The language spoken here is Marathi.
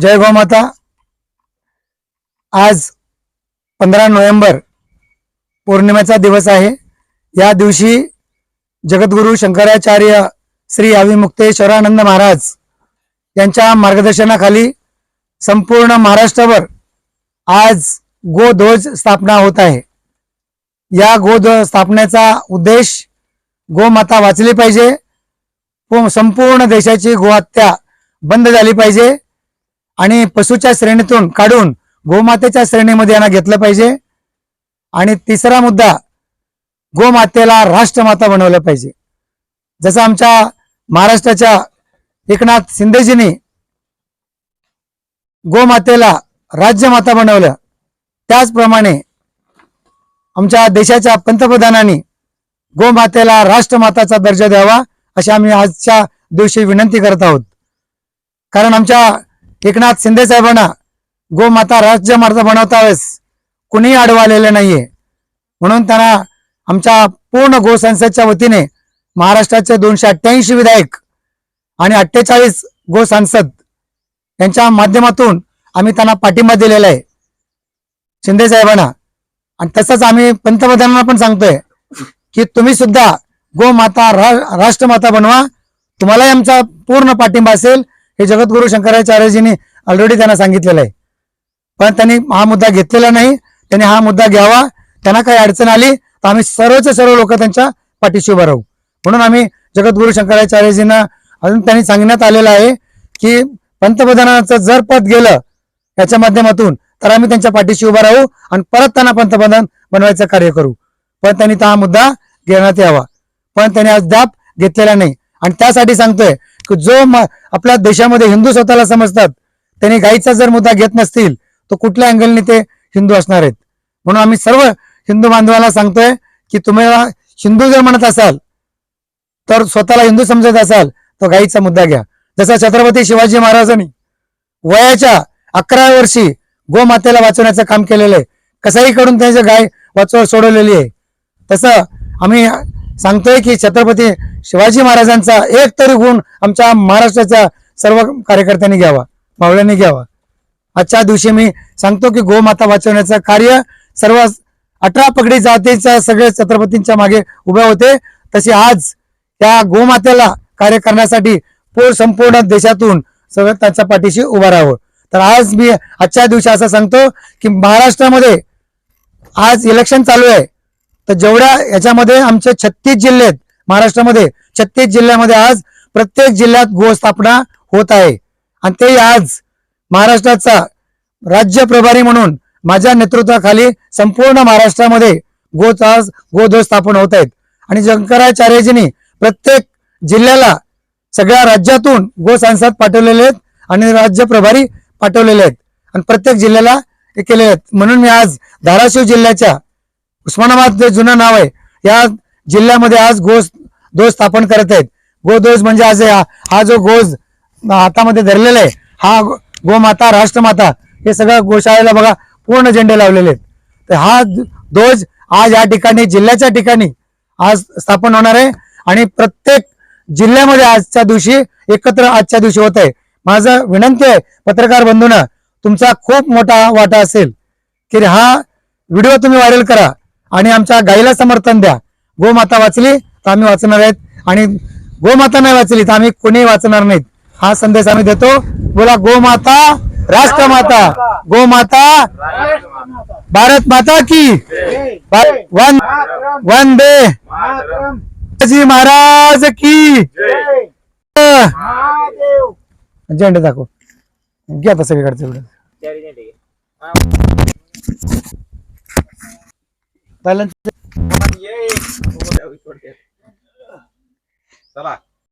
जय गोमाता। आज 15 नोव्हेंबर पौर्णिमेचा दिवस आहे। या दिवशी जगद्गुरु शंकराचार्य श्री अविमुक्तेश्वरानंद महाराज यांच्या मार्गदर्शनाखाली संपूर्ण महाराष्ट्रभर आज गोध्वज स्थापना होत आहे। या गोध्वज स्थापनेचा उद्देश गोमाता वाचली पाहिजे, संपूर्ण देशाची गोहत्या बंद झाली पाहिजे आणि पशुच्या श्रेणीतून काढून गोमातेच्या श्रेणीमध्ये यांना घेतलं पाहिजे। आणि तिसरा मुद्दा, गोमातेला राष्ट्रमाता बनवलं पाहिजे। जसं आमच्या महाराष्ट्राच्या एकनाथ शिंदेजींनी गोमातेला राज्यमाता बनवलं, त्याचप्रमाणे आमच्या देशाच्या पंतप्रधानांनी गोमातेला राष्ट्रमाताचा दर्जा द्यावा अशी आम्ही आजच्या दिवशी विनंती करत आहोत। कारण आमच्या एकनाथ शिंदे साहेबांना गोमाता राज्यमाता बनवता वेळेस कुणीही अडवालेलं नाहीये, म्हणून त्यांना आमच्या पूर्ण गोसंसदच्या वतीने महाराष्ट्राचे 288 विधायक आणि 48 गोसंसद यांच्या माध्यमातून आम्ही त्यांना पाठिंबा दिलेला आहे शिंदे साहेबांना। आणि तसंच आम्ही पंतप्रधानांना पण सांगतोय की तुम्ही सुद्धा गोमाता राष्ट्रमाता बनवा, तुम्हालाही आमचा पूर्ण पाठिंबा असेल। हे जगद्गुरु शंकराचार्यजींनी ऑलरेडी त्यांना सांगितलेलं आहे, पण त्यांनी हा मुद्दा घेतलेला नाही। त्यांनी हा मुद्दा घ्यावा। त्यांना काही अडचण आली तर आम्ही सर्वचे सर्व लोक त्यांच्या पाठीशी उभं राहू। म्हणून आम्ही जगद्गुरु शंकराचार्यजींना अजून त्यांनी सांगण्यात आलेलं आहे की पंतप्रधानाचं जर पद गेलं याच्या माध्यमातून तर आम्ही त्यांच्या पाठीशी उभा राहू आणि परत त्यांना पंतप्रधान बनवायचं कार्य करू, पण त्यांनी हा मुद्दा घेण्यात यावा। पण त्यांनी अद्याप घेतलेला नाही। आणि त्यासाठी सांगतोय की जो आपल्या देशामध्ये हिंदू स्वतःला समजतात त्यांनी गाईचा जर मुद्दा घेत नसतील तर कुठल्या अँगलने ते हिंदू असणार आहेत। म्हणून आम्ही सर्व हिंदू बांधवांना सांगतोय की तुम्हाला हिंदू जर म्हणत असाल तर स्वतःला हिंदू समजत असाल तर गाईचा मुद्दा घ्या। जसं छत्रपती शिवाजी महाराजांनी वयाच्या 11व्या वर्षी गोमातेला वाचवण्याचं काम केलेलं आहे, कसाही कडून त्याची गाय वाचव सोडवलेली आहे। तसं आम्ही सांगतोय की छत्रपती शिवाजी महाराजांचा एक तरी गुण आमच्या महाराष्ट्राच्या सर्व कार्यकर्त्यांनी घ्यावा, मावळ्यांनी घ्यावा। आजच्या दिवशी मी सांगतो की गोमाता वाचवण्याचं कार्य सर्व 18 पगडी जातीच्या सगळे छत्रपतींच्या मागे उभे होते, तसे आज त्या गोमातेला कार्य करण्यासाठी संपूर्ण देशातून सगळं त्याच्या पाठीशी उभं राहावं। तर आज मी आजच्या दिवशी असं सांगतो की महाराष्ट्रामध्ये आज इलेक्शन चालू आहे, तर जेवढ्या याच्यामध्ये आमचे 36 जिल्हे आहेत महाराष्ट्रामध्ये, 36 जिल्ह्यामध्ये आज प्रत्येक जिल्ह्यात गोस्थापना होत आहे। आणि ते आज महाराष्ट्राचा राज्य प्रभारी म्हणून माझ्या नेतृत्वाखाली संपूर्ण महाराष्ट्रामध्ये गोध्वज स्थापन होत आहेत। आणि शंकराचार्यजींनी प्रत्येक जिल्ह्याला सगळ्या राज्यातून गोसंसद पाठवलेले आहेत आणि राज्य प्रभारी पाठवलेले आहेत आणि प्रत्येक जिल्ह्याला हे केलेले आहेत। म्हणून मी आज धाराशिव जिल्ह्याच्या उस्मानाबाद जे जुनं नाव आहे या जिल्ह्यामध्ये आज गोध्वज स्थापन करत आहेत। गोध्वज म्हणजे आज हा जो गोज हातामध्ये धरलेला आहे हा गोमाता राष्ट्रमाता, हे सगळं गोशाळेला बघा पूर्ण झेंडे लावलेले आहेत। तर हा ध्वज आज या ठिकाणी जिल्ह्याच्या ठिकाणी आज स्थापन होणार आहे आणि प्रत्येक जिल्ह्यामध्ये आजच्या दिवशी एकत्र आजच्या दिवशी होत आहे। माझं विनंती आहे पत्रकार बंधूंना, तुमचा खूप मोठा वाटा असेल की हा व्हिडिओ तुम्ही व्हायरल करा आणि आमच्या गाईला समर्थन द्या। गोमाता वाचली तर आम्ही वाचणार आहेत आणि गोमाता नाही वाचली तर आम्ही कोणी वाचणार नाहीत, हा संदेश आम्ही देतो। बोला गोमाता राष्ट्रमाता, गोमाता भारत माता की वंदे जी महाराज की झेंडे दाखव घ्या आता सगळीकडचे चला